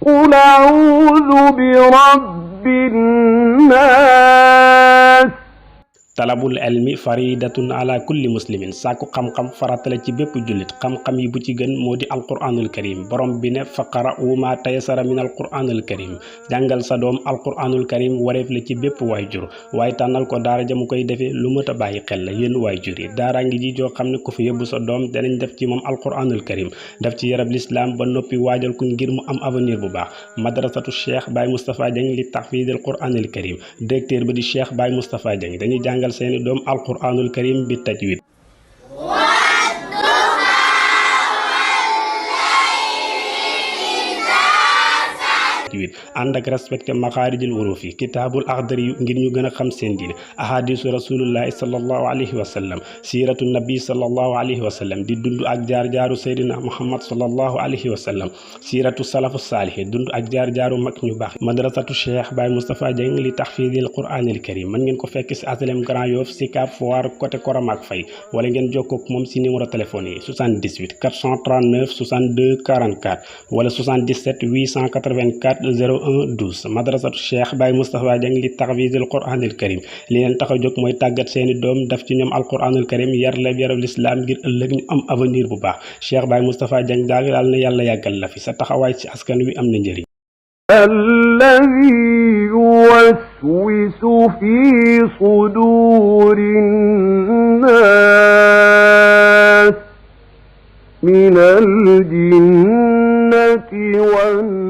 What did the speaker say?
قل أعوذ برب الناس. talabul elmi faridatun ala kulli muslimin sàkku xam-xam faratale ci bépp jullit xam-xam yi bu ci gën moo di alquranul karim borom bi ne faqra'u ma tayassara min alquranul karim jàngal sa doom alquranul karim wareef la ci bépp waajur waaye tànnal ko daara ja mu koy defee lu mët a bàyyi xel la yéen waajur yi daara ngi ji joo xam ne ku fi yóbbu sa doom danañ def ci moom alquranul karim def ci yarab lislaam ba noppi waajal ko ngir mu am avenir bu baax madrasatu Cheikh Baye Moustapha Dieng li tahfidil quranul karim directeur ba di Cheikh Baye Moustapha Dieng dañuy jàngal seeni doom alquranul karim bi tajwid ànd ak respecté maxaarijil uruf yi kitaabul axdari yu ngir ñu gën a xam seen diine ahadisu rasulullahi sallallahu alayhi wa sallam siiratu nabi sallallahu alayhi wa sallam di dund ak jaar-jaaru seydina muhammad sallallahu alayhi wa sallam siiratu salafu saalih dund ak jaar-jaaru mag ñu baax madrasatu Cheikh Baye Moustapha Dieng li tahfidil quranil karim mën ngeen ko fekk si asalem Grand Yoff Sicap Foire côté Koromak Faye wala ngeen jokkoo ak moom si numéro téléphone yi 78 439 62 44 wala 77 884 0112 madrasatu Cheikh Baye Moustapha Dieng li tahfidil quranil karim li leen tax a jóg mooy tàggat seeni doom daf ci ñoom alquranul karim yar la yarab lislaam ngir ëllëg ñu am avenir bu baax Cheikh Baye Moustapha Dieng daal na yàlla yàggal la fi sa taxawaay ci askan wi am na njëriñ. الذي يوسوس في صدور الناس من الجنة والناس